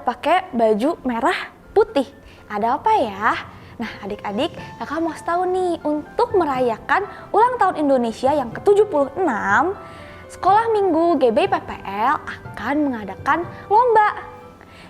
pakai baju merah putih. Ada apa ya? Nah adik-adik, kakak mau tahu nih, untuk merayakan ulang tahun Indonesia yang ke-76, Sekolah Minggu GB PPL akan mengadakan lomba.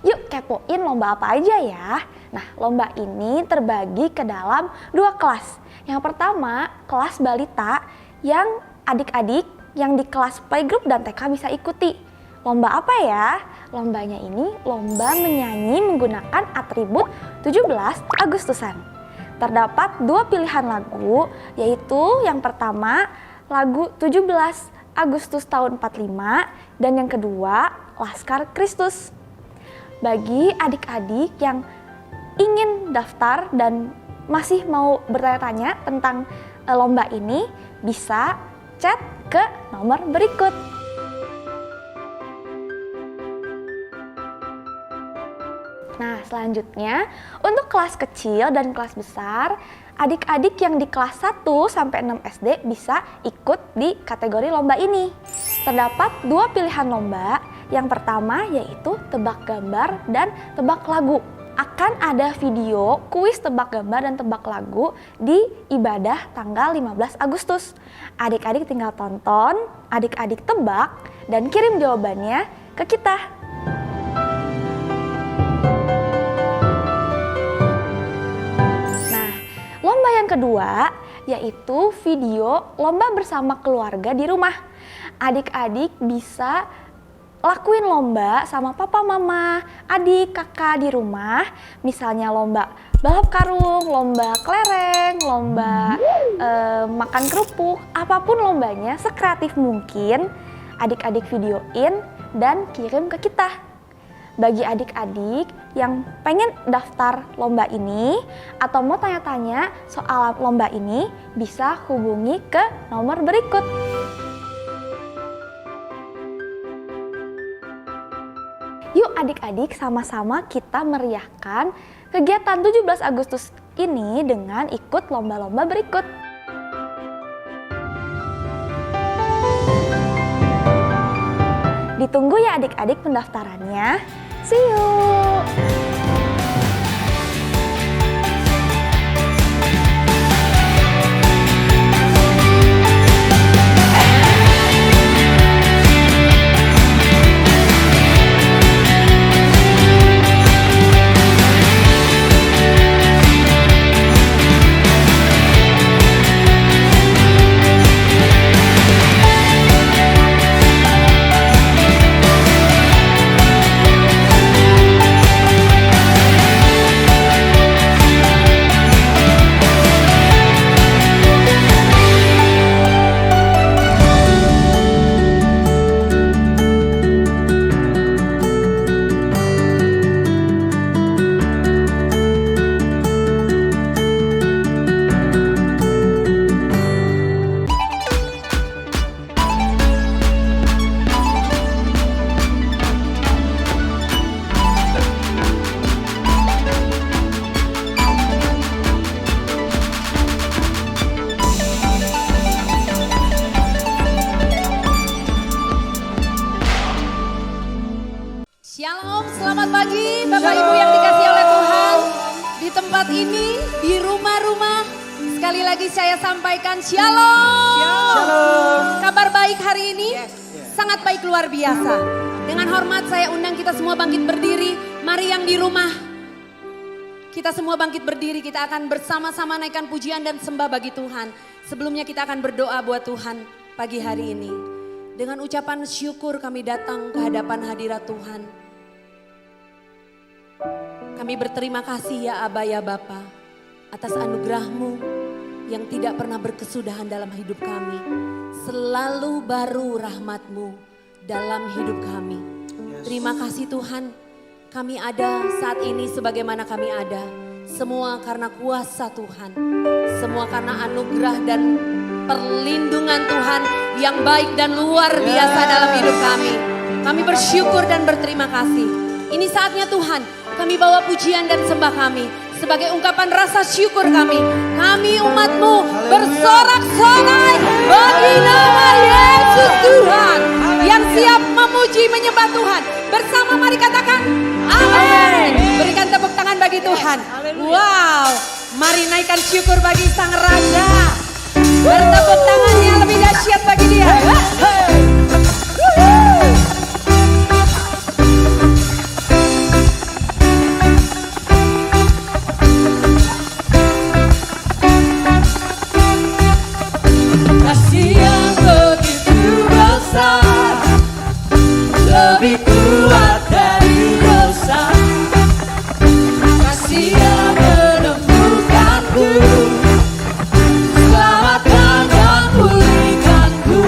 Yuk kepoin lomba apa aja ya. Nah lomba ini terbagi ke dalam 2 kelas. Yang pertama kelas balita yang adik-adik yang di kelas playgroup dan TK bisa ikuti. Lomba apa ya? Lombanya ini lomba menyanyi menggunakan atribut 17 Agustusan. Terdapat 2 pilihan lagu, yaitu yang pertama lagu 17 Agustus tahun 45 dan yang kedua Laskar Kristus. Bagi adik-adik yang ingin daftar dan masih mau bertanya-tanya tentang lomba ini, bisa chat ke nomor berikut. Nah selanjutnya untuk kelas kecil dan kelas besar, adik-adik yang di kelas 1 sampai 6 SD bisa ikut di kategori lomba ini. Terdapat 2 pilihan lomba, yang pertama yaitu tebak gambar dan tebak lagu. Akan ada video kuis tebak gambar dan tebak lagu di ibadah tanggal 15 Agustus. Adik-adik tinggal tonton, adik-adik tebak dan kirim jawabannya ke kita. Lomba yang kedua yaitu video lomba bersama keluarga di rumah. Adik-adik bisa lakuin lomba sama papa, mama, adik, kakak di rumah. Misalnya lomba balap karung, lomba kelereng, lomba makan kerupuk. Apapun lombanya, sekreatif mungkin adik-adik videoin dan kirim ke kita. Bagi adik-adik yang pengen daftar lomba ini atau mau tanya-tanya soal lomba ini, bisa hubungi ke nomor berikut. Yuk adik-adik, sama-sama kita meriahkan kegiatan 17 Agustus ini dengan ikut lomba-lomba berikut. Ditunggu ya adik-adik pendaftarannya. See you! Shalom, selamat pagi Bapak Ibu yang dikasihi oleh Tuhan. Di tempat ini, di rumah-rumah, sekali lagi saya sampaikan shalom. Shalom. Kabar baik hari ini? Sangat baik, luar biasa. Dengan hormat saya undang kita semua bangkit berdiri. Mari yang di rumah, kita semua bangkit berdiri. Kita akan bersama-sama naikkan pujian dan sembah bagi Tuhan. Sebelumnya kita akan berdoa buat Tuhan pagi hari ini. Dengan ucapan syukur kami datang ke hadapan hadirat Tuhan. Kami berterima kasih ya Aba ya Bapa atas anugerah-Mu yang tidak pernah berkesudahan dalam hidup kami. Selalu baru rahmat-Mu dalam hidup kami. Terima kasih Tuhan, kami ada saat ini sebagaimana kami ada. Semua karena kuasa Tuhan, semua karena anugerah dan perlindungan Tuhan yang baik dan luar biasa dalam hidup kami. Kami bersyukur dan berterima kasih. Ini saatnya Tuhan, kami bawa pujian dan sembah kami sebagai ungkapan rasa syukur kami. Kami umat-Mu bersorak-sorai bagi nama Yesus Tuhan yang siap memuji menyembah Tuhan. Bersama mari katakan Amin. Berikan tepuk tangan bagi Tuhan. Wow, mari naikkan syukur bagi Sang Raja. Bertepuk tangan yang lebih dahsyat bagi dia. Kasih yang begitu besar, lebih kuat dari dosa. Kasih yang menemukanku, selamatkan dan pulihkanku.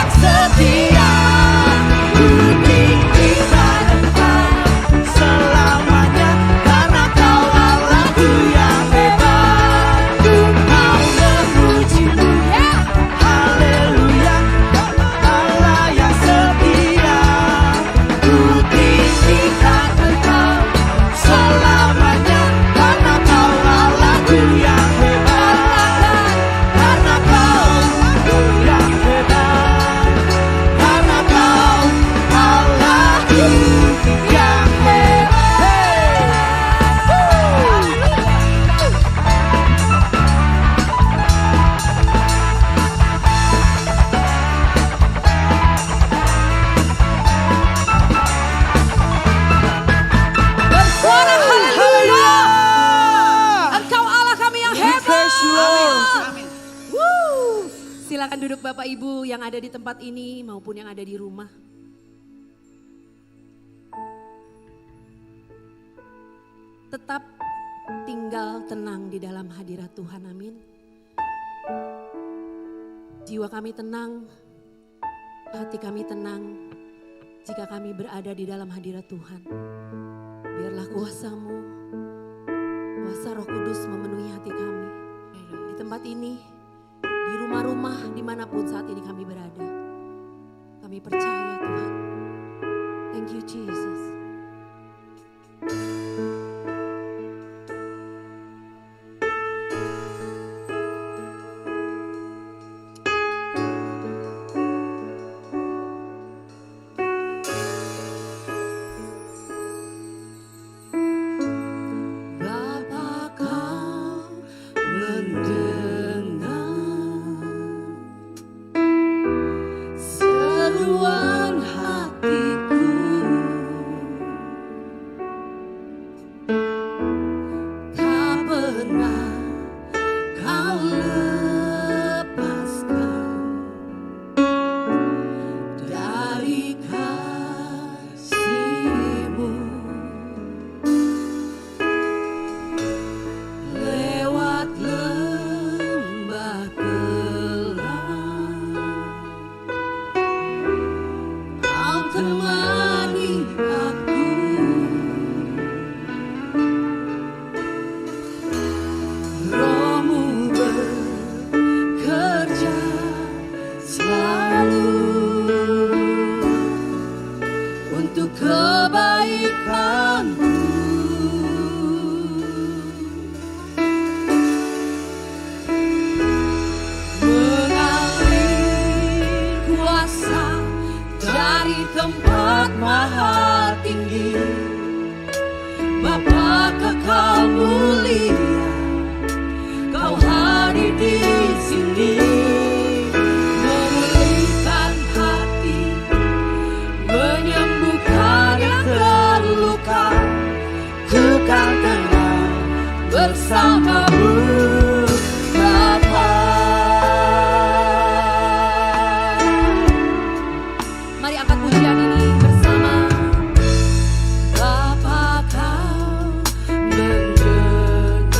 yang setia, ku tinggikan Engkau selamanya, karena Kau Allahku yang hebat. Ku mau memuji-Mu, haleluya, Allah yang setia. Ku tinggikan Engkau selamanya, karena Kau Allahku yang hebat. Karena Kau Allahku yang hebat. Karena Kau Allahku yang hebat. Bersuara haleluya. Engkau Allah kami yang hebat. Amin. Woo. Silakan duduk Bapak Ibu yang ada di tempat ini maupun yang ada di rumah. Tetap tinggal tenang di dalam hadirat Tuhan, amin. Jiwa kami tenang, hati kami tenang jika kami berada di dalam hadirat Tuhan. Biarlah kuasa-Mu, kuasa Roh Kudus memenuhi hati kami. Di tempat ini, di rumah-rumah, dimanapun saat ini kami berada. Kami percaya Tuhan. Thank you Jesus. Bapa, Kau mendengar seruan hatiku. Tak pernah Kau lepaskan dari kasih-Mu. Lewat lembah gelap, Kau temani aku. Roh-Mu bekerja selalu untuk kebaikanku. Mengalir kuasa dari tempat maha tinggi, Bapa kekal mulia, Kau hadir di sini, memulihkan hati, menyembuhkan yang terluka. Ku kan tenang bersama-Mu, Bapa. Mari angkat pujian ini bersama. Bapa, Kau mendengar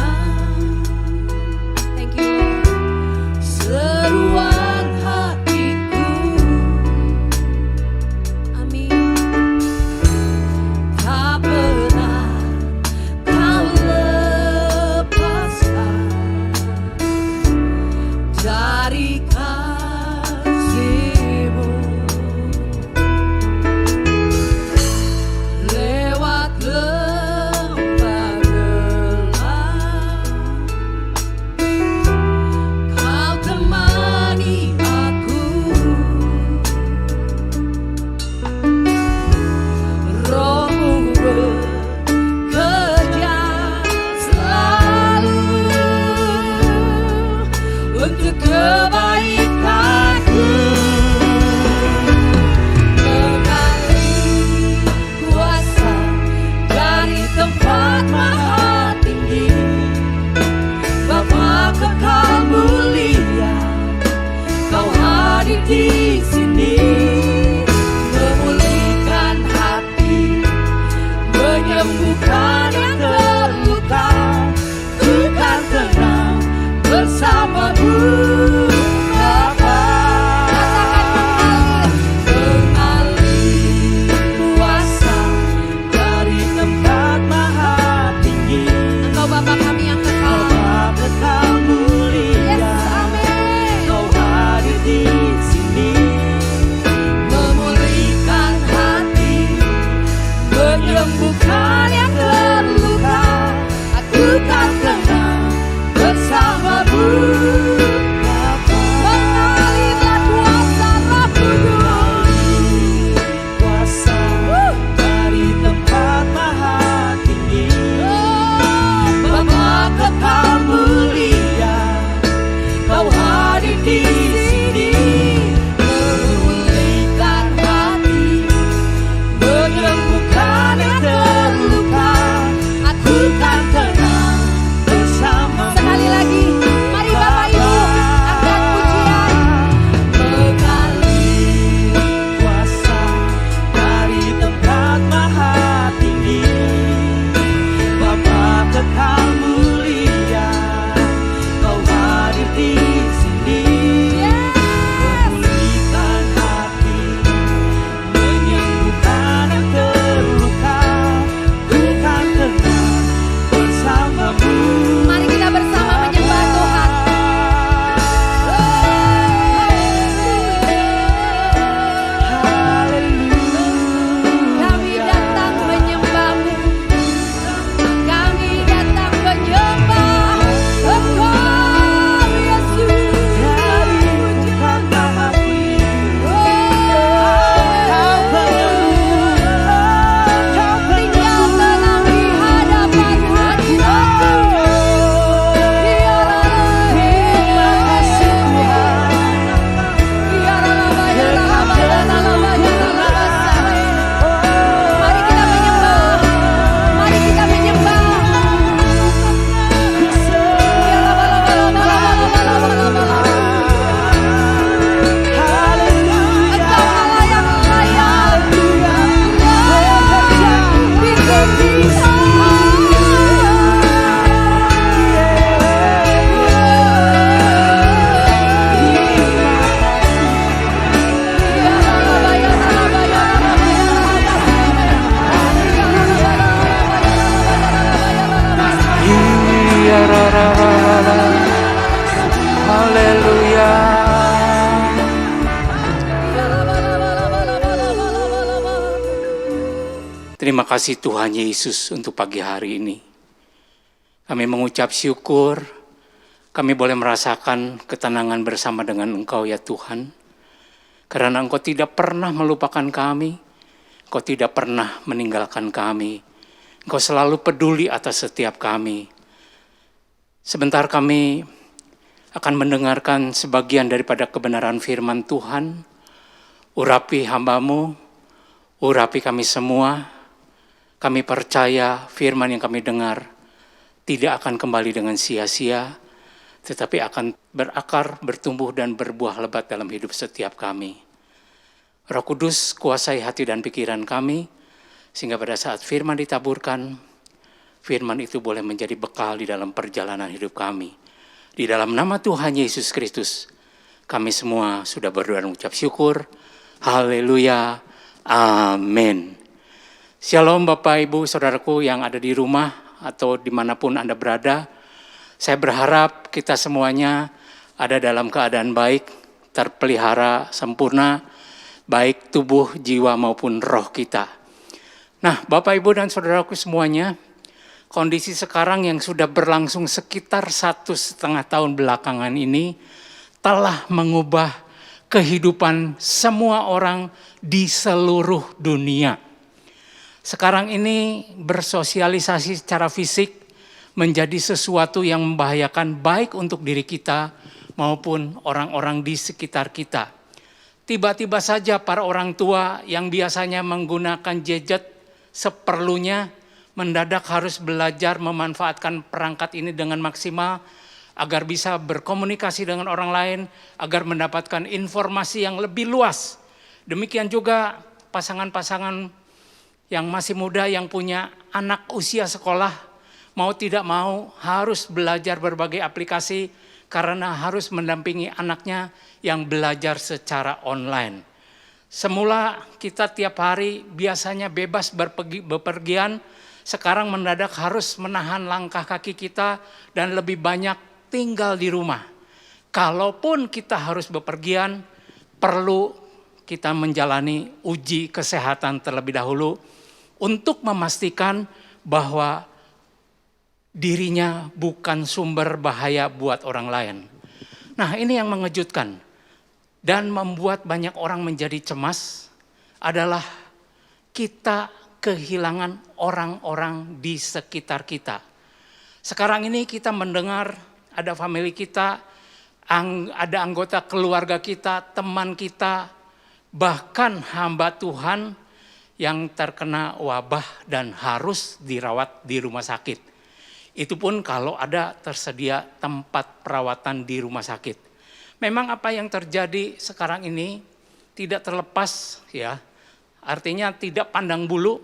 Terima kasih Tuhan Yesus untuk pagi hari ini. Kami mengucap syukur, kami boleh merasakan ketenangan bersama dengan Engkau ya Tuhan. Karena Engkau tidak pernah melupakan kami, Engkau tidak pernah meninggalkan kami. Engkau selalu peduli atas setiap kami. Sebentar kami akan mendengarkan sebagian daripada kebenaran firman Tuhan. Urapi hamba-Mu, urapi kami semua. Kami percaya firman yang kami dengar tidak akan kembali dengan sia-sia, tetapi akan berakar, bertumbuh, dan berbuah lebat dalam hidup setiap kami. Roh Kudus, kuasai hati dan pikiran kami, sehingga pada saat firman ditaburkan, firman itu boleh menjadi bekal di dalam perjalanan hidup kami. Di dalam nama Tuhan Yesus Kristus, kami semua sudah berdoa dan mengucap syukur. Haleluya. Amin. Shalom Bapak Ibu Saudaraku yang ada di rumah atau dimanapun Anda berada. Saya berharap kita semuanya ada dalam keadaan baik, terpelihara sempurna, baik tubuh, jiwa maupun roh kita. Nah Bapak Ibu dan Saudaraku semuanya, kondisi sekarang yang sudah berlangsung sekitar 1,5 tahun belakangan ini telah mengubah kehidupan semua orang di seluruh dunia. Sekarang ini bersosialisasi secara fisik menjadi sesuatu yang membahayakan baik untuk diri kita maupun orang-orang di sekitar kita. Tiba-tiba saja para orang tua yang biasanya menggunakan gadget seperlunya mendadak harus belajar memanfaatkan perangkat ini dengan maksimal agar bisa berkomunikasi dengan orang lain, agar mendapatkan informasi yang lebih luas. Demikian juga pasangan-pasangan yang masih muda yang punya anak usia sekolah, mau tidak mau harus belajar berbagai aplikasi karena harus mendampingi anaknya yang belajar secara online. Semula kita tiap hari biasanya bebas bepergian, sekarang mendadak harus menahan langkah kaki kita dan lebih banyak tinggal di rumah. Kalaupun kita harus bepergian, perlu kita menjalani uji kesehatan terlebih dahulu untuk memastikan bahwa dirinya bukan sumber bahaya buat orang lain. Nah ini yang mengejutkan dan membuat banyak orang menjadi cemas adalah kita kehilangan orang-orang di sekitar kita. Sekarang ini kita mendengar ada famili kita, ada anggota keluarga kita, teman kita, bahkan hamba Tuhan yang terkena wabah dan harus dirawat di rumah sakit. Itu pun kalau ada tersedia tempat perawatan di rumah sakit. Memang apa yang terjadi sekarang ini tidak terlepas ya. Artinya tidak pandang bulu,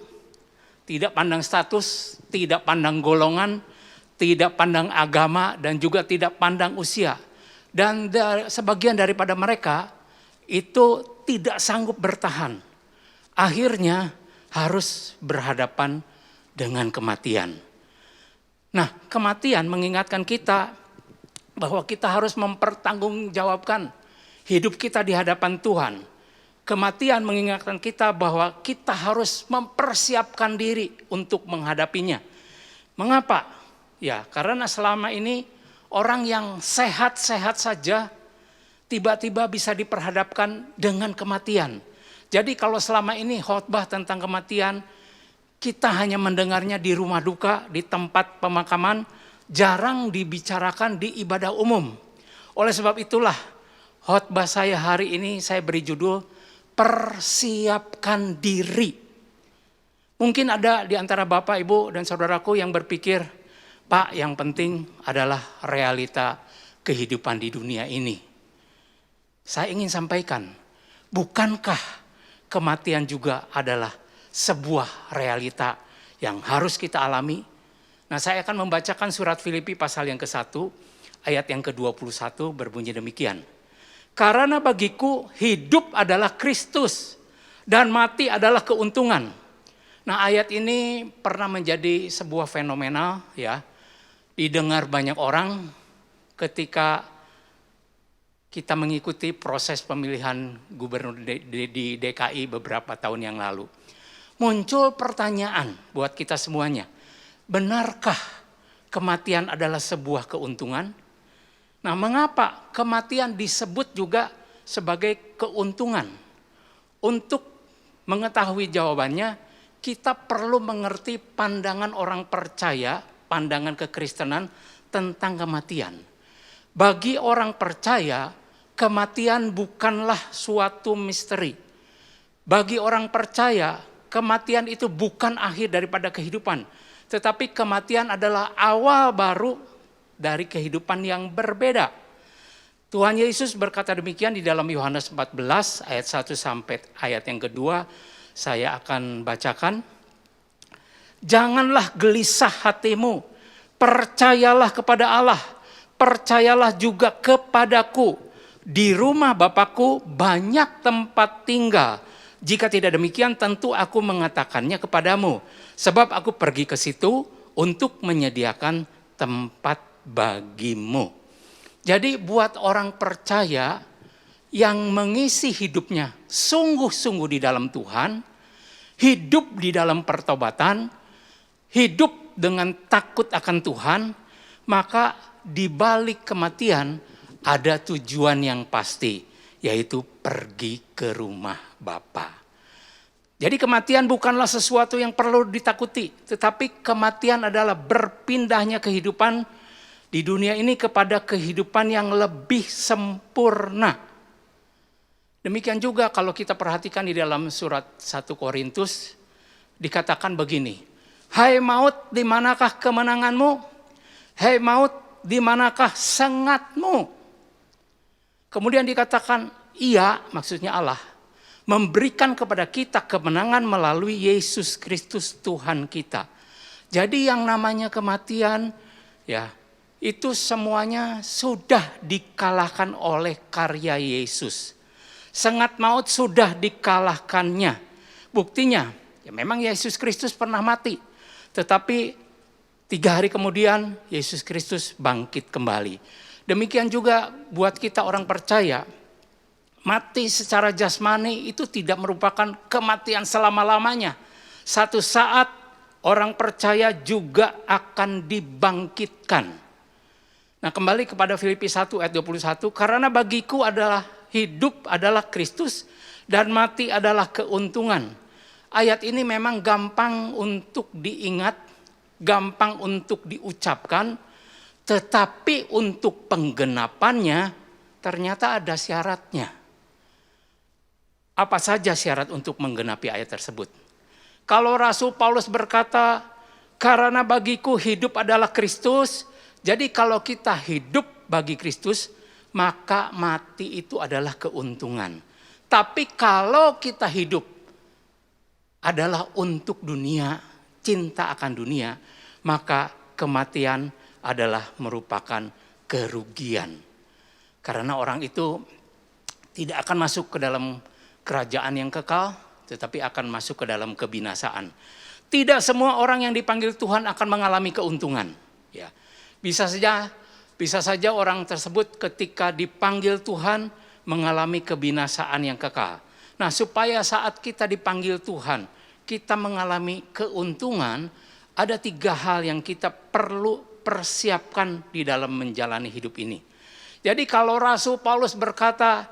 tidak pandang status, tidak pandang golongan, tidak pandang agama dan juga tidak pandang usia. Dan sebagian daripada mereka itu tidak sanggup bertahan. Akhirnya harus berhadapan dengan kematian. Nah, kematian mengingatkan kita bahwa kita harus mempertanggungjawabkan hidup kita di hadapan Tuhan. Kematian mengingatkan kita bahwa kita harus mempersiapkan diri untuk menghadapinya. Mengapa? Ya, karena selama ini orang yang sehat-sehat saja tiba-tiba bisa diperhadapkan dengan kematian. Jadi kalau selama ini khotbah tentang kematian, kita hanya mendengarnya di rumah duka, di tempat pemakaman, jarang dibicarakan di ibadah umum. Oleh sebab itulah khotbah saya hari ini saya beri judul Persiapkan Diri. Mungkin ada di antara Bapak, Ibu, dan saudaraku yang berpikir, Pak, yang penting adalah realita kehidupan di dunia ini. Saya ingin sampaikan, bukankah kematian juga adalah sebuah realita yang harus kita alami? Nah, saya akan membacakan surat Filipi pasal yang ke-1, ayat yang ke-21 berbunyi demikian. Karena bagiku hidup adalah Kristus dan mati adalah keuntungan. Nah, ayat ini pernah menjadi sebuah fenomenal ya. Didengar banyak orang ketika kita mengikuti proses pemilihan gubernur di DKI beberapa tahun yang lalu. muncul pertanyaan buat kita semuanya. Benarkah kematian adalah sebuah keuntungan? Nah, mengapa kematian disebut juga sebagai keuntungan? Untuk mengetahui jawabannya, kita perlu mengerti pandangan orang percaya, pandangan kekristenan tentang kematian. Bagi orang percaya, kematian bukanlah suatu misteri. Bagi orang percaya, kematian itu bukan akhir daripada kehidupan, tetapi kematian adalah awal baru dari kehidupan yang berbeda. Tuhan Yesus berkata demikian di dalam Yohanes 14 ayat 1 sampai ayat yang kedua. Saya akan bacakan. Janganlah gelisah hatimu, percayalah kepada Allah, percayalah juga kepadaku. Di rumah Bapakku banyak tempat tinggal. Jika tidak demikian tentu aku mengatakannya kepadamu. Sebab aku pergi ke situ untuk menyediakan tempat bagimu. Jadi buat orang percaya yang mengisi hidupnya sungguh-sungguh di dalam Tuhan, hidup di dalam pertobatan, hidup dengan takut akan Tuhan, maka di balik kematian ada tujuan yang pasti, yaitu pergi ke rumah Bapa. Jadi kematian bukanlah sesuatu yang perlu ditakuti, tetapi kematian adalah berpindahnya kehidupan di dunia ini kepada kehidupan yang lebih sempurna. Demikian juga kalau kita perhatikan di dalam surat 1 Korintus, dikatakan begini, hai maut, di manakah kemenanganmu? Hai maut, di manakah sengatmu? Kemudian dikatakan, ia, maksudnya Allah, memberikan kepada kita kemenangan melalui Yesus Kristus Tuhan kita. Jadi yang namanya kematian, ya, itu semuanya sudah dikalahkan oleh karya Yesus. Sengat maut sudah dikalahkannya. Buktinya, ya memang Yesus Kristus pernah mati. Tetapi 3 hari kemudian Yesus Kristus bangkit kembali. Demikian juga buat kita orang percaya, mati secara jasmani itu tidak merupakan kematian selama-lamanya. Satu saat orang percaya juga akan dibangkitkan. Nah, kembali kepada Filipi 1 ayat 21, karena bagiku adalah hidup adalah Kristus dan mati adalah keuntungan. Ayat ini memang gampang untuk diingat, gampang untuk diucapkan, tetapi untuk penggenapannya ternyata ada syaratnya. Apa saja syarat untuk menggenapi ayat tersebut? Kalau Rasul Paulus berkata, karena bagiku hidup adalah Kristus, jadi kalau kita hidup bagi Kristus, maka mati itu adalah keuntungan. Tapi kalau kita hidup adalah untuk dunia, cinta akan dunia, maka kematian adalah merupakan kerugian. Karena orang itu tidak akan masuk ke dalam kerajaan yang kekal, tetapi akan masuk ke dalam kebinasaan. Tidak semua orang yang dipanggil Tuhan akan mengalami keuntungan. Ya. Bisa saja orang tersebut ketika dipanggil Tuhan mengalami kebinasaan yang kekal. Nah, supaya saat kita dipanggil Tuhan, kita mengalami keuntungan, ada 3 hal yang kita perlu persiapkan di dalam menjalani hidup ini. Jadi kalau Rasul Paulus berkata,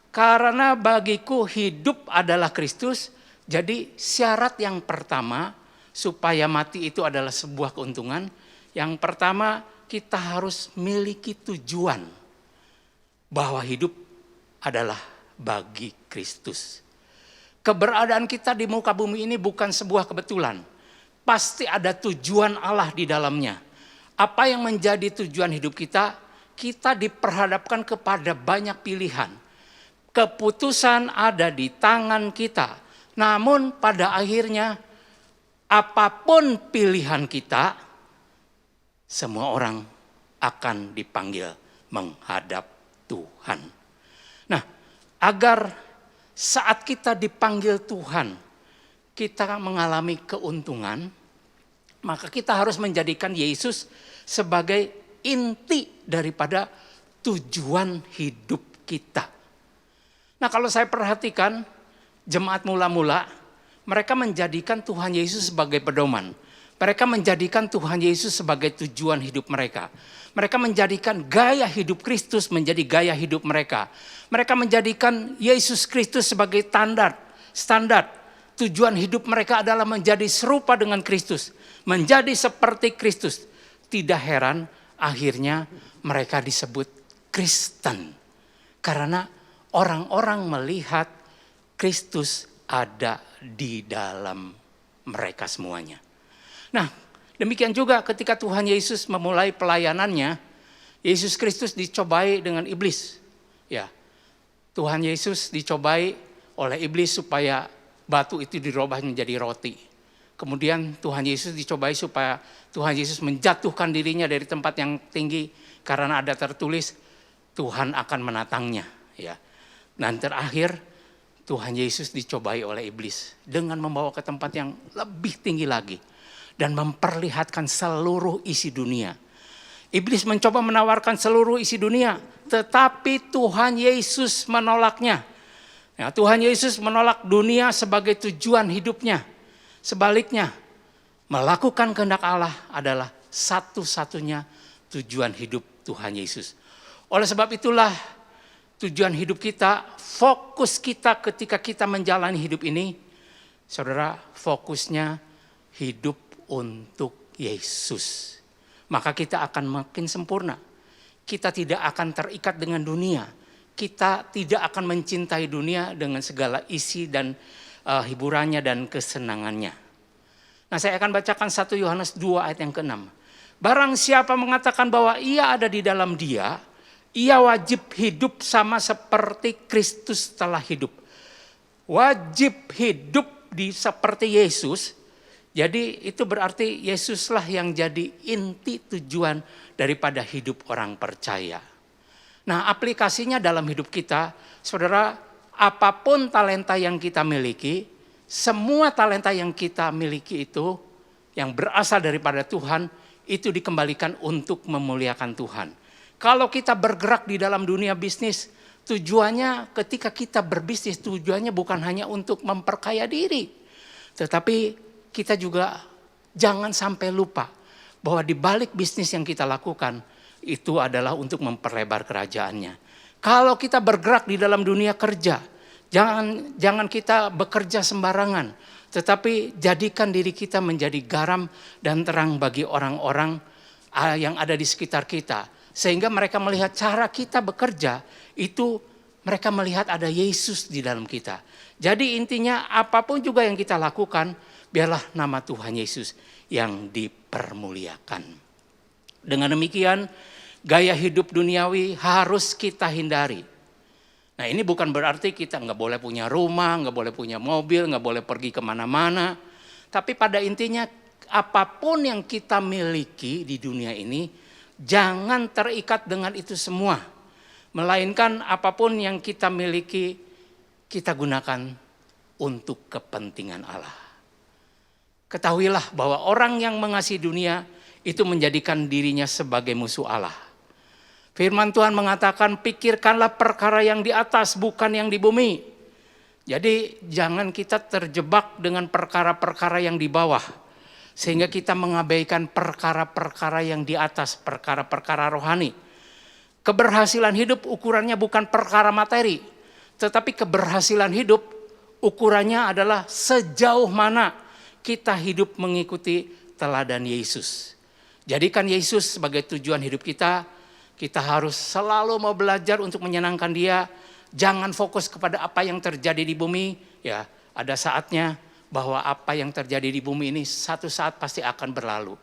karena bagiku hidup adalah Kristus, jadi syarat yang pertama supaya mati itu adalah sebuah keuntungan. Yang pertama, kita harus miliki tujuan bahwa hidup adalah bagi Kristus. Keberadaan kita di muka bumi ini bukan sebuah kebetulan. Pasti ada tujuan Allah di dalamnya. Apa yang menjadi tujuan hidup kita? Kita diperhadapkan kepada banyak pilihan. Keputusan ada di tangan kita. Namun pada akhirnya apapun pilihan kita, semua orang akan dipanggil menghadap Tuhan. Nah, agar saat kita dipanggil Tuhan, kita mengalami keuntungan, maka kita harus menjadikan Yesus sebagai inti daripada tujuan hidup kita. Nah, kalau saya perhatikan jemaat mula-mula, mereka menjadikan Tuhan Yesus sebagai pedoman. Mereka menjadikan Tuhan Yesus sebagai tujuan hidup mereka. Mereka menjadikan gaya hidup Kristus menjadi gaya hidup mereka. Mereka menjadikan Yesus Kristus sebagai standar. Tujuan hidup mereka adalah menjadi serupa dengan Kristus. Menjadi seperti Kristus. Tidak heran akhirnya mereka disebut Kristen. Karena orang-orang melihat Kristus ada di dalam mereka semuanya. Nah, demikian juga ketika Tuhan Yesus memulai pelayanannya, Yesus Kristus dicobai dengan iblis. Ya, Tuhan Yesus dicobai oleh iblis supaya batu itu dirubah menjadi roti. Kemudian Tuhan Yesus dicobai supaya Tuhan Yesus menjatuhkan dirinya dari tempat yang tinggi karena ada tertulis Tuhan akan menatangnya. Ya, dan terakhir Tuhan Yesus dicobai oleh iblis dengan membawa ke tempat yang lebih tinggi lagi dan memperlihatkan seluruh isi dunia. Iblis mencoba menawarkan seluruh isi dunia, tetapi Tuhan Yesus menolaknya. Nah, Tuhan Yesus menolak dunia sebagai tujuan hidupnya. Sebaliknya, melakukan kehendak Allah adalah satu-satunya tujuan hidup Tuhan Yesus. Oleh sebab itulah tujuan hidup kita, fokus kita ketika kita menjalani hidup ini, saudara, fokusnya hidup untuk Yesus. Maka kita akan makin sempurna. Kita tidak akan terikat dengan dunia. Kita tidak akan mencintai dunia dengan segala isi dan hiburannya dan kesenangannya. Nah, saya akan bacakan 1 Yohanes 2 ayat yang ke-6. Barang siapa mengatakan bahwa ia ada di dalam Dia, ia wajib hidup sama seperti Kristus telah hidup. Wajib hidup seperti Yesus. Jadi itu berarti Yesuslah yang jadi inti tujuan daripada hidup orang percaya. Nah, aplikasinya dalam hidup kita, saudara, apapun talenta yang kita miliki, semua talenta yang kita miliki itu yang berasal daripada Tuhan, itu dikembalikan untuk memuliakan Tuhan. Kalau kita bergerak di dalam dunia bisnis, tujuannya ketika kita berbisnis, tujuannya bukan hanya untuk memperkaya diri. Tetapi kita juga jangan sampai lupa bahwa di balik bisnis yang kita lakukan, itu adalah untuk memperlebar kerajaannya. Kalau kita bergerak di dalam dunia kerja, jangan kita bekerja sembarangan. Tetapi jadikan diri kita menjadi garam dan terang bagi orang-orang yang ada di sekitar kita. Sehingga mereka melihat cara kita bekerja, itu mereka melihat ada Yesus di dalam kita. Jadi intinya apapun juga yang kita lakukan, biarlah nama Tuhan Yesus yang dipermuliakan. Dengan demikian, gaya hidup duniawi harus kita hindari. Nah, ini bukan berarti kita nggak boleh punya rumah, nggak boleh punya mobil, nggak boleh pergi kemana-mana. Tapi pada intinya apapun yang kita miliki di dunia ini, jangan terikat dengan itu semua. Melainkan apapun yang kita miliki, kita gunakan untuk kepentingan Allah. Ketahuilah bahwa orang yang mengasihi dunia itu menjadikan dirinya sebagai musuh Allah. Firman Tuhan mengatakan, pikirkanlah perkara yang di atas, bukan yang di bumi. Jadi jangan kita terjebak dengan perkara-perkara yang di bawah. Sehingga kita mengabaikan perkara-perkara yang di atas, perkara-perkara rohani. Keberhasilan hidup ukurannya bukan perkara materi. Tetapi keberhasilan hidup ukurannya adalah sejauh mana kita hidup mengikuti teladan Yesus. Jadikan Yesus sebagai tujuan hidup kita. Kita harus selalu mau belajar untuk menyenangkan Dia. Jangan fokus kepada apa yang terjadi di bumi. Ya, ada saatnya bahwa apa yang terjadi di bumi ini satu saat pasti akan berlalu.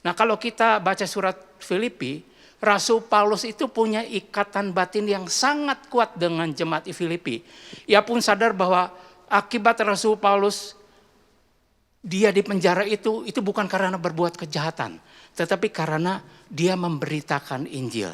Nah, kalau kita baca surat Filipi, Rasul Paulus itu punya ikatan batin yang sangat kuat dengan jemaat di Filipi. Ia pun sadar bahwa akibat Rasul Paulus dia di penjara itu bukan karena berbuat kejahatan, tetapi karena dia memberitakan Injil.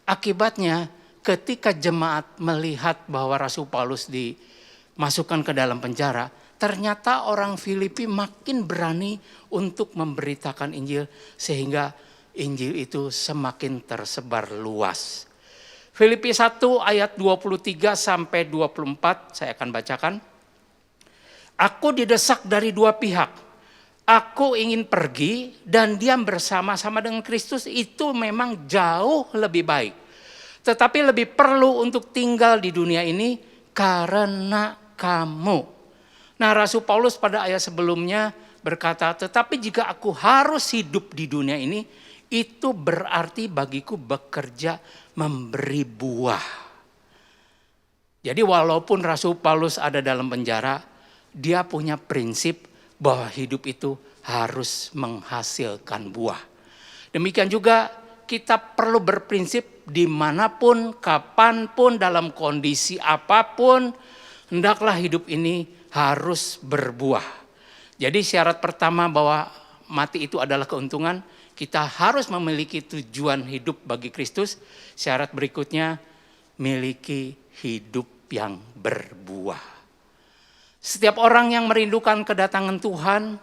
Akibatnya ketika jemaat melihat bahwa Rasul Paulus dimasukkan ke dalam penjara, ternyata orang Filipi makin berani untuk memberitakan Injil sehingga Injil itu semakin tersebar luas. Filipi 1 ayat 23 sampai 24 saya akan bacakan. Aku didesak dari dua pihak. Aku ingin pergi dan diam bersama-sama dengan Kristus, itu memang jauh lebih baik. Tetapi lebih perlu untuk tinggal di dunia ini karena kamu. Nah, Rasul Paulus pada ayat sebelumnya berkata, tetapi jika aku harus hidup di dunia ini, itu berarti bagiku bekerja memberi buah. Jadi walaupun Rasul Paulus ada dalam penjara, dia punya prinsip bahwa hidup itu harus menghasilkan buah. Demikian juga kita perlu berprinsip dimanapun, kapanpun, dalam kondisi apapun, hendaklah hidup ini harus berbuah. Jadi syarat pertama bahwa mati itu adalah keuntungan, kita harus memiliki tujuan hidup bagi Kristus. Syarat berikutnya, miliki hidup yang berbuah. Setiap orang yang merindukan kedatangan Tuhan,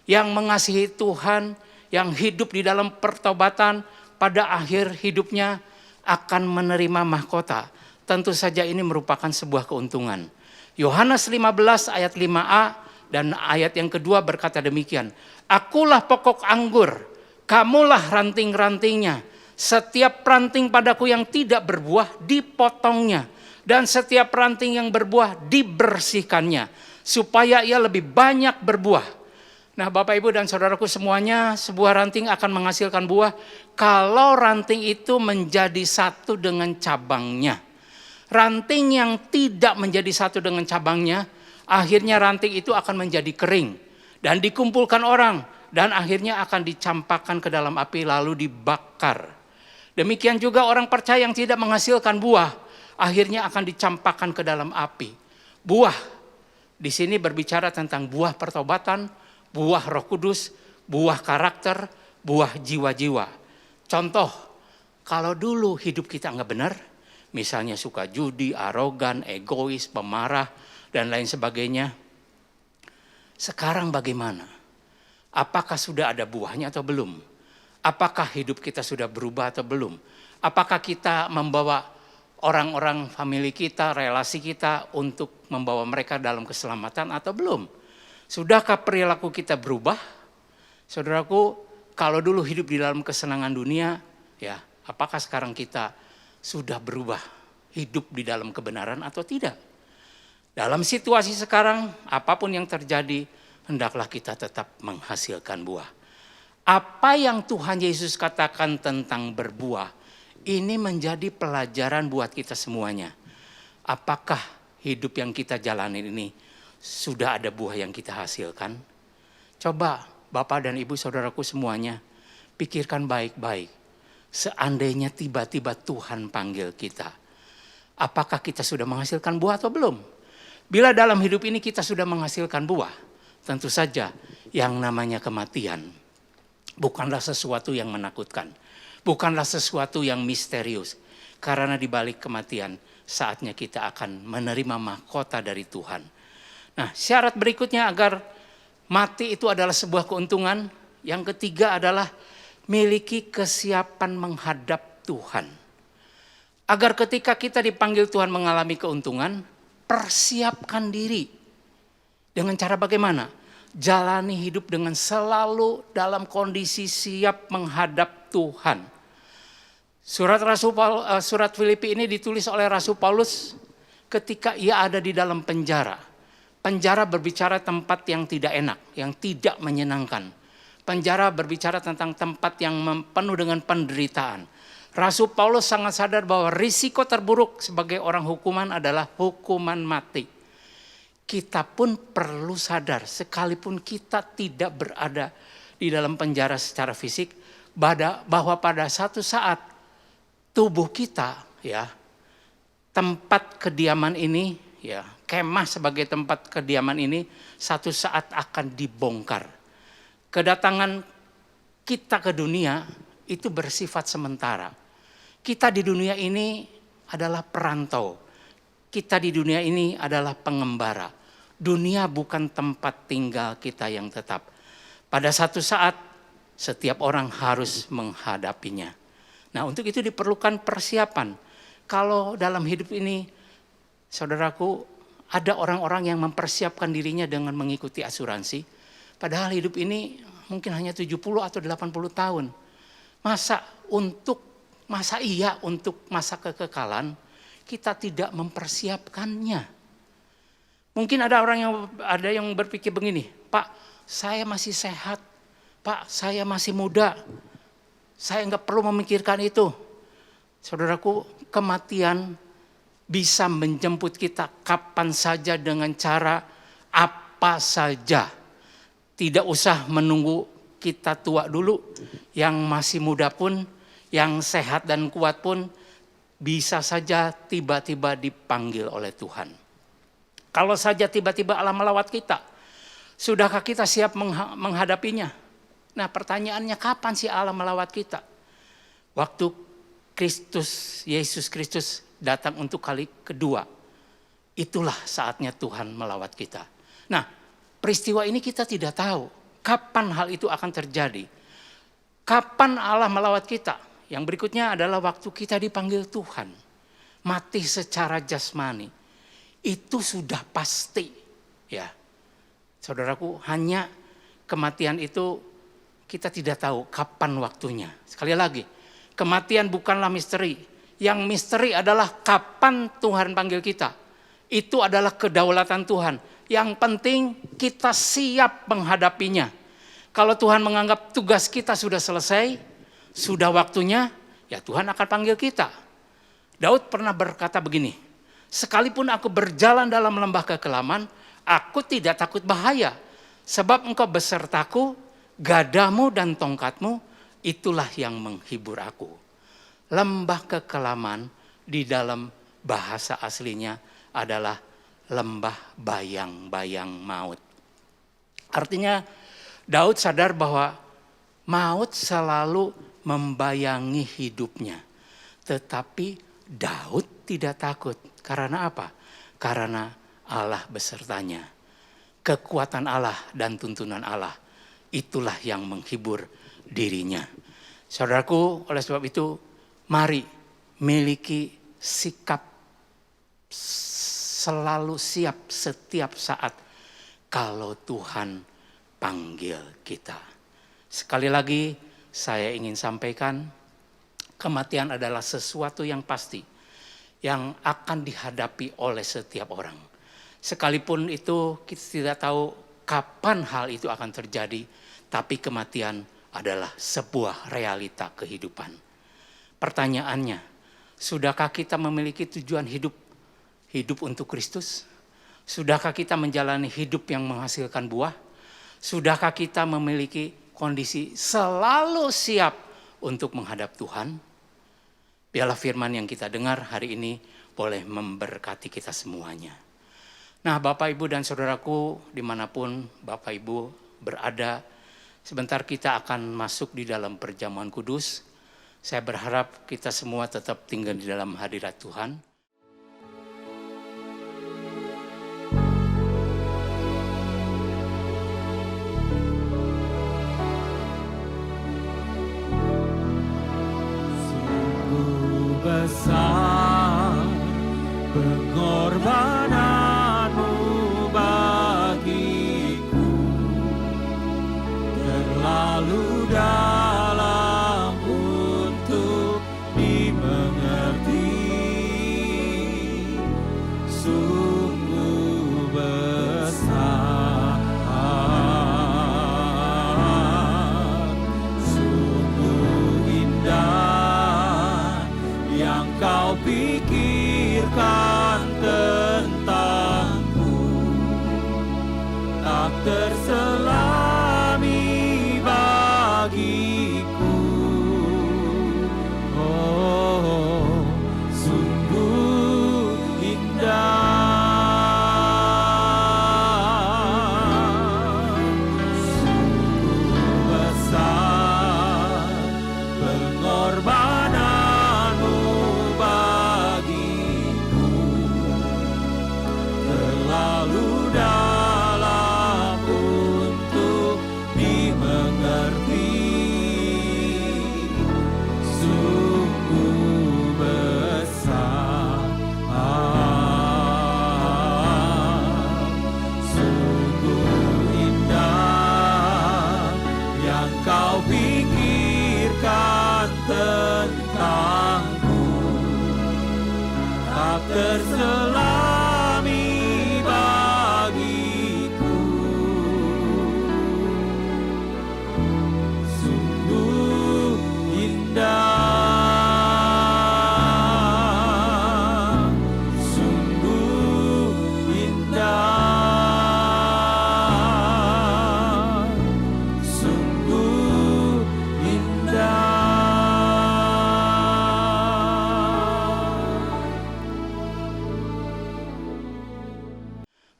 yang mengasihi Tuhan, yang hidup di dalam pertobatan, pada akhir hidupnya akan menerima mahkota. Tentu saja ini merupakan sebuah keuntungan. Yohanes 15 ayat 5a dan ayat yang kedua berkata demikian. Akulah pokok anggur, kamulah ranting-rantingnya. Setiap ranting padaku yang tidak berbuah dipotongnya. Dan setiap ranting yang berbuah dibersihkannya, supaya ia lebih banyak berbuah. Nah, Bapak, Ibu, dan saudaraku semuanya, sebuah ranting akan menghasilkan buah kalau ranting itu menjadi satu dengan cabangnya. Ranting yang tidak menjadi satu dengan cabangnya, akhirnya ranting itu akan menjadi kering dan dikumpulkan orang dan akhirnya akan dicampakkan ke dalam api lalu dibakar. Demikian juga orang percaya yang tidak menghasilkan buah, akhirnya akan dicampakkan ke dalam api. Buah di sini berbicara tentang buah pertobatan, buah Roh Kudus, buah karakter, buah jiwa-jiwa. Contoh, kalau dulu hidup kita nggak benar, misalnya suka judi, arogan, egois, pemarah, dan lain sebagainya. Sekarang bagaimana? Apakah sudah ada buahnya atau belum? Apakah hidup kita sudah berubah atau belum? Apakah kita membawa orang-orang famili kita, relasi kita untuk membawa mereka dalam keselamatan atau belum? Sudahkah perilaku kita berubah? Saudaraku, kalau dulu hidup di dalam kesenangan dunia, ya, apakah sekarang kita sudah berubah hidup di dalam kebenaran atau tidak? Dalam situasi sekarang, apapun yang terjadi, hendaklah kita tetap menghasilkan buah. Apa yang Tuhan Yesus katakan tentang berbuah, ini menjadi pelajaran buat kita semuanya. Apakah hidup yang kita jalani ini sudah ada buah yang kita hasilkan? Coba Bapak dan Ibu saudaraku semuanya, pikirkan baik-baik. Seandainya tiba-tiba Tuhan panggil kita, apakah kita sudah menghasilkan buah atau belum? Bila dalam hidup ini kita sudah menghasilkan buah, tentu saja yang namanya kematian bukanlah sesuatu yang menakutkan. Bukanlah sesuatu yang misterius. Karena di balik kematian, saatnya kita akan menerima mahkota dari Tuhan. Nah, syarat berikutnya agar mati itu adalah sebuah keuntungan. Yang ketiga adalah miliki kesiapan menghadap Tuhan. Agar ketika kita dipanggil Tuhan mengalami keuntungan, persiapkan diri. Dengan cara bagaimana? Jalani hidup dengan selalu dalam kondisi siap menghadap Tuhan. Surat Filipi ini ditulis oleh Rasul Paulus ketika ia ada di dalam penjara. Penjara berbicara tempat yang tidak enak, yang tidak menyenangkan. Penjara berbicara tentang tempat yang penuh dengan penderitaan. Rasul Paulus sangat sadar bahwa risiko terburuk sebagai orang hukuman adalah hukuman mati. Kita pun perlu sadar, sekalipun kita tidak berada di dalam penjara secara fisik, bahwa pada satu saat tubuh kita, ya, tempat kediaman ini, ya, kemah sebagai tempat kediaman ini, satu saat akan dibongkar. Kedatangan kita ke dunia itu bersifat sementara. Kita di dunia ini adalah perantau. Kita di dunia ini adalah pengembara. Dunia bukan tempat tinggal kita yang tetap. Pada satu saat, setiap orang harus menghadapinya. Nah, untuk itu diperlukan persiapan. Kalau dalam hidup ini, saudaraku, ada orang-orang yang mempersiapkan dirinya dengan mengikuti asuransi. Padahal hidup ini mungkin hanya 70 atau 80 tahun. Masa iya untuk masa kekekalan kita tidak mempersiapkannya. Mungkin ada yang berpikir begini, Pak, saya masih sehat, Pak, saya masih muda, saya nggak perlu memikirkan itu. Saudaraku, kematian bisa menjemput kita kapan saja dengan cara apa saja. Tidak usah menunggu kita tua dulu. Yang masih muda pun, yang sehat dan kuat pun bisa saja tiba-tiba dipanggil oleh Tuhan. Kalau saja tiba-tiba Allah melawat kita, sudahkah kita siap menghadapinya? Nah, pertanyaannya, kapan sih Allah melawat kita? Waktu Yesus Kristus datang untuk kali kedua, itulah saatnya Tuhan melawat kita. Nah, peristiwa ini kita tidak tahu kapan hal itu akan terjadi. Kapan Allah melawat kita? Yang berikutnya adalah waktu kita dipanggil Tuhan. Mati secara jasmani. Itu sudah pasti. Ya, saudaraku, hanya kematian itu kita tidak tahu kapan waktunya. Sekali lagi, kematian bukanlah misteri. Yang misteri adalah kapan Tuhan panggil kita. Itu adalah kedaulatan Tuhan. Yang penting kita siap menghadapinya. Kalau Tuhan menganggap tugas kita sudah selesai, sudah waktunya, ya Tuhan akan panggil kita. Daud pernah berkata begini, sekalipun aku berjalan dalam lembah kekelaman, aku tidak takut bahaya. Sebab engkau besertaku, gadamu dan tongkatmu, itulah yang menghibur aku. Lembah kekelaman di dalam bahasa aslinya adalah lembah bayang-bayang maut. Artinya Daud sadar bahwa maut selalu membayangi hidupnya. Tetapi Daud tidak takut. Karena apa? Karena Allah besertanya. Kekuatan Allah dan tuntunan Allah, itulah yang menghibur dirinya. Saudaraku, oleh sebab itu, mari miliki sikap selalu siap setiap saat kalau Tuhan panggil kita. Sekali lagi saya ingin sampaikan, kematian adalah sesuatu yang pasti yang akan dihadapi oleh setiap orang. Sekalipun itu kita tidak tahu kapan hal itu akan terjadi, tapi kematian adalah sebuah realita kehidupan. Pertanyaannya, sudahkah kita memiliki tujuan hidup untuk Kristus? Sudahkah kita menjalani hidup yang menghasilkan buah? Sudahkah kita memiliki kondisi selalu siap untuk menghadap Tuhan? Biarlah firman yang kita dengar hari ini boleh memberkati kita semuanya. Nah, Bapak, Ibu, dan Saudaraku, dimanapun Bapak, Ibu berada, sebentar kita akan masuk di dalam perjamuan kudus. Saya berharap kita semua tetap tinggal di dalam hadirat Tuhan. Besar pengorbananmu bagiku, terlalu dalam untuk dimengerti. Sungguh besar, sungguh indah yang kau pikirkan tentangku, tak terselami bagiku. Oh, sungguh indah, sungguh besar pengorbanan dalam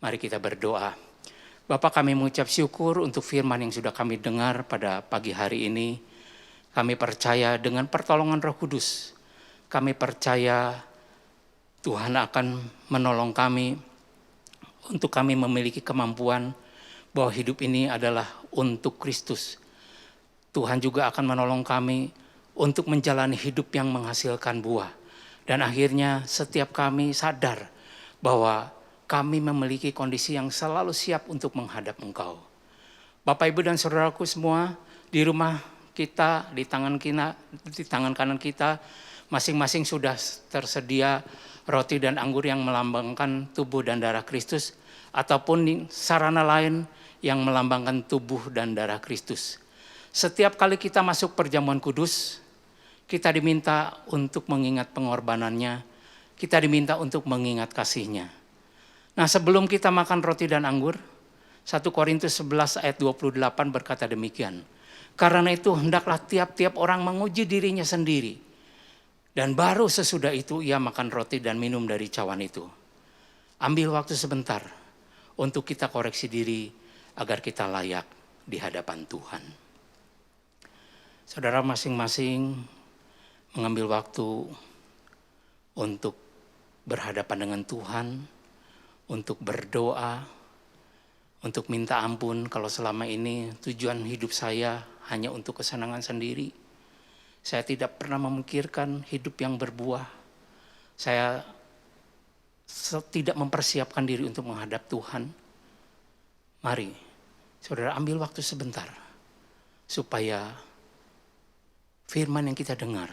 Mari kita berdoa. Bapa, kami mengucap syukur untuk firman yang sudah kami dengar pada pagi hari ini. Kami percaya dengan pertolongan Roh Kudus. Kami percaya Tuhan akan menolong kami untuk kami memiliki kemampuan bahwa hidup ini adalah untuk Kristus. Tuhan juga akan menolong kami untuk menjalani hidup yang menghasilkan buah. Dan akhirnya setiap kami sadar bahwa kami memiliki kondisi yang selalu siap untuk menghadap Engkau. Bapak, Ibu, dan saudaraku semua, di rumah kita, di tangan kanan kita, masing-masing sudah tersedia roti dan anggur yang melambangkan tubuh dan darah Kristus, ataupun sarana lain yang melambangkan tubuh dan darah Kristus. Setiap kali kita masuk perjamuan kudus, kita diminta untuk mengingat pengorbanannya, kita diminta untuk mengingat kasih-Nya. Nah, sebelum kita makan roti dan anggur, 1 Korintus 11 ayat 28 berkata demikian. Karena itu hendaklah tiap-tiap orang menguji dirinya sendiri. Dan baru sesudah itu ia makan roti dan minum dari cawan itu. Ambil waktu sebentar untuk kita koreksi diri agar kita layak di hadapan Tuhan. Saudara, masing-masing mengambil waktu untuk berhadapan dengan Tuhan, untuk berdoa, untuk minta ampun kalau selama ini tujuan hidup saya hanya untuk kesenangan sendiri. Saya tidak pernah memikirkan hidup yang berbuah. Saya tidak mempersiapkan diri untuk menghadap Tuhan. Mari, saudara, ambil waktu sebentar supaya firman yang kita dengar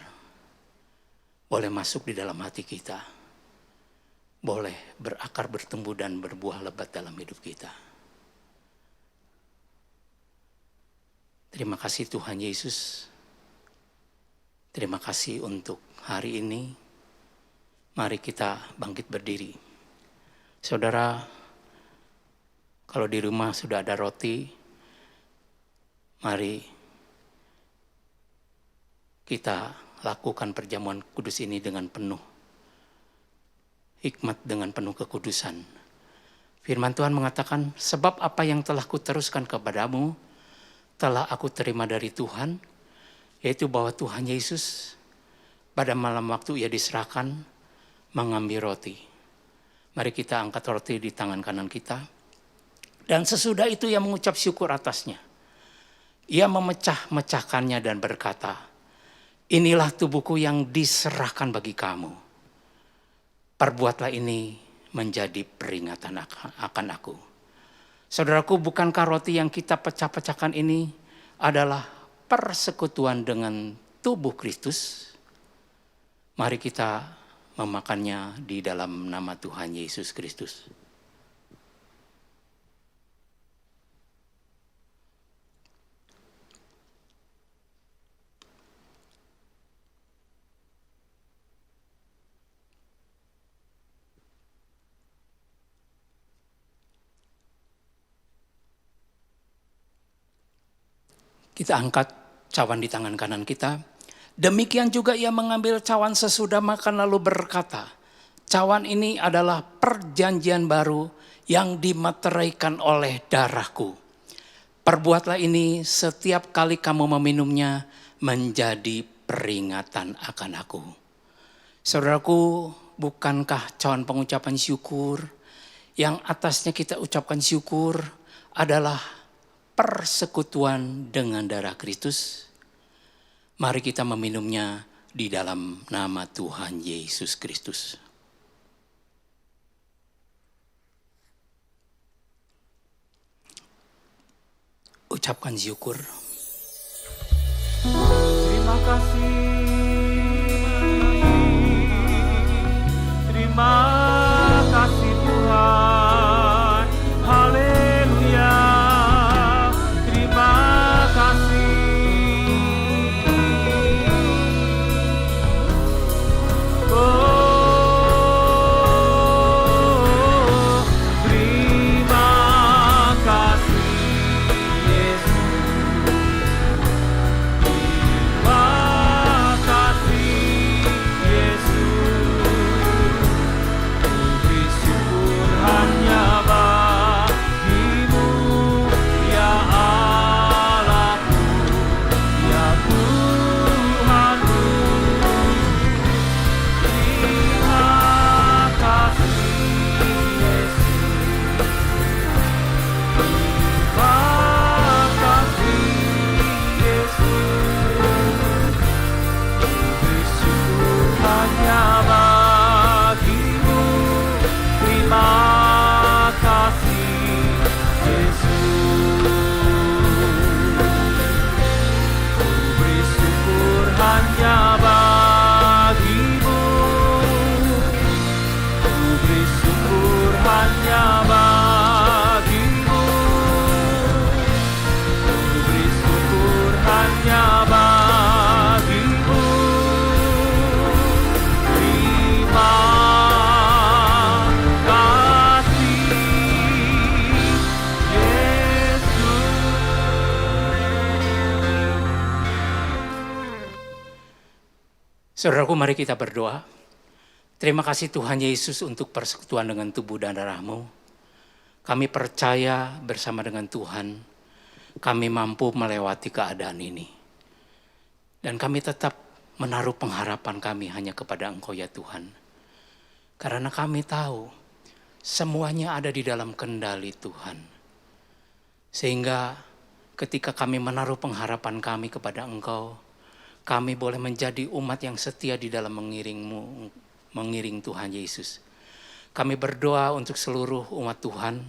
boleh masuk di dalam hati kita, boleh berakar, bertumbuh, dan berbuah lebat dalam hidup kita. Terima kasih Tuhan Yesus. Terima kasih untuk hari ini. Mari kita bangkit berdiri. Saudara, kalau di rumah sudah ada roti, mari kita lakukan perjamuan kudus ini dengan penuh hikmat, dengan penuh kekudusan. Firman Tuhan mengatakan, sebab apa yang telah kuteruskan kepadamu, telah aku terima dari Tuhan, yaitu bahwa Tuhan Yesus pada malam waktu ia diserahkan mengambil roti. Mari kita angkat roti di tangan kanan kita. Dan sesudah itu ia mengucap syukur atasnya. Ia memecah-mecahkannya dan berkata, inilah tubuhku yang diserahkan bagi kamu. Perbuatlah ini menjadi peringatan akan aku. Saudaraku, bukankah roti yang kita pecah-pecahkan ini adalah persekutuan dengan tubuh Kristus? Mari kita memakannya di dalam nama Tuhan Yesus Kristus. Kita angkat cawan di tangan kanan kita. Demikian juga ia mengambil cawan sesudah makan lalu berkata, cawan ini adalah perjanjian baru yang dimeteraikan oleh darahku. Perbuatlah ini setiap kali kamu meminumnya menjadi peringatan akan aku. Saudaraku, bukankah cawan pengucapan syukur yang atasnya kita ucapkan syukur adalah persekutuan dengan darah Kristus? Mari kita meminumnya di dalam nama Tuhan Yesus Kristus. Ucapkan syukur. Terima kasih. Terima kasih Tuhan. Haleluya. Terima kasih. Oh, terima kasih Yesus. Terima kasih Yesus. Saudaraku, mari kita berdoa. Terima kasih Tuhan Yesus untuk persekutuan dengan tubuh dan darah-Mu. Kami percaya bersama dengan Tuhan, kami mampu melewati keadaan ini. Dan kami tetap menaruh pengharapan kami hanya kepada Engkau ya Tuhan. Karena kami tahu semuanya ada di dalam kendali Tuhan. Sehingga ketika kami menaruh pengharapan kami kepada Engkau, kami boleh menjadi umat yang setia di dalam mengiring Tuhan Yesus. Kami berdoa untuk seluruh umat Tuhan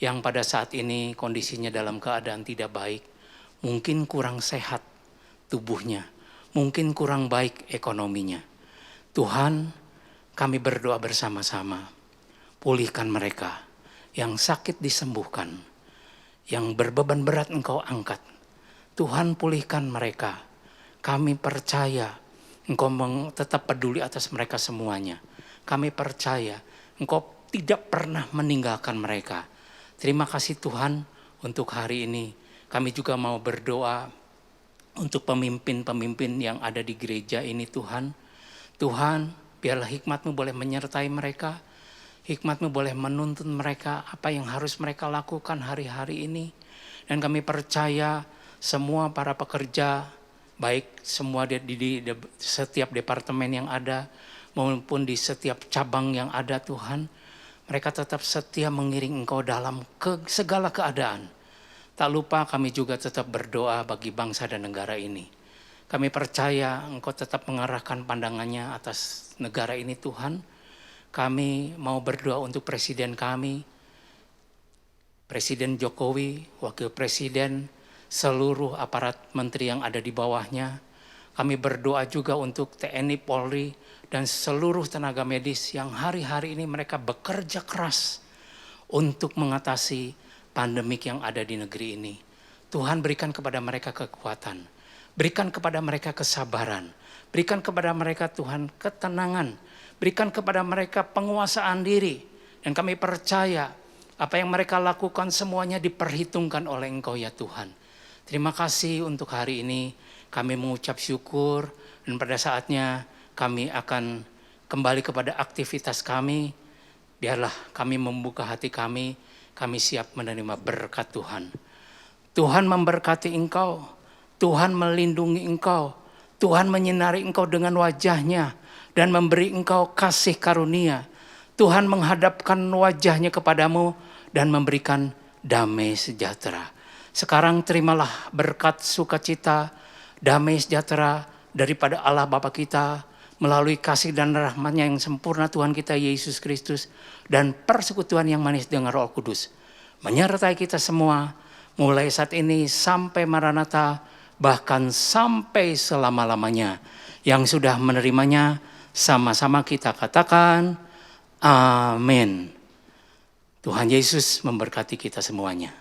yang pada saat ini kondisinya dalam keadaan tidak baik, mungkin kurang sehat tubuhnya, mungkin kurang baik ekonominya. Tuhan, kami berdoa bersama-sama, pulihkan mereka, yang sakit disembuhkan, yang berbeban berat Engkau angkat. Tuhan, pulihkan mereka. Kami percaya Engkau tetap peduli atas mereka semuanya. Kami percaya Engkau tidak pernah meninggalkan mereka. Terima kasih Tuhan untuk hari ini. Kami juga mau berdoa untuk pemimpin-pemimpin yang ada di gereja ini Tuhan. Tuhan, biarlah hikmat-Mu boleh menyertai mereka. Hikmat-Mu boleh menuntun mereka apa yang harus mereka lakukan hari-hari ini. Dan kami percaya semua para pekerja, baik semua di setiap departemen yang ada maupun di setiap cabang yang ada Tuhan, mereka tetap setia mengiring Engkau dalam segala keadaan. Tak lupa kami juga tetap berdoa bagi bangsa dan negara ini. Kami percaya Engkau tetap mengarahkan pandangannya atas negara ini Tuhan. Kami mau berdoa untuk presiden kami, Presiden Jokowi, Wakil Presiden, seluruh aparat menteri yang ada di bawahnya. Kami berdoa juga untuk TNI, Polri, dan seluruh tenaga medis yang hari-hari ini mereka bekerja keras untuk mengatasi pandemik yang ada di negeri ini. Tuhan, berikan kepada mereka kekuatan, berikan kepada mereka kesabaran, berikan kepada mereka Tuhan ketenangan, berikan kepada mereka penguasaan diri. Dan kami percaya apa yang mereka lakukan semuanya diperhitungkan oleh Engkau ya Tuhan. Terima kasih untuk hari ini, kami mengucap syukur dan pada saatnya kami akan kembali kepada aktivitas kami. Biarlah kami membuka hati kami siap menerima berkat Tuhan. Tuhan memberkati engkau, Tuhan melindungi engkau, Tuhan menyinari engkau dengan wajahnya dan memberi engkau kasih karunia. Tuhan menghadapkan wajahnya kepadamu dan memberikan damai sejahtera. Sekarang terimalah berkat sukacita, damai sejahtera daripada Allah Bapa kita melalui kasih dan rahmat-Nya yang sempurna Tuhan kita Yesus Kristus dan persekutuan yang manis dengan Roh Kudus menyertai kita semua mulai saat ini sampai Maranatha, bahkan sampai selama-lamanya. Yang sudah menerimanya sama-sama kita katakan amin. Tuhan Yesus memberkati kita semuanya.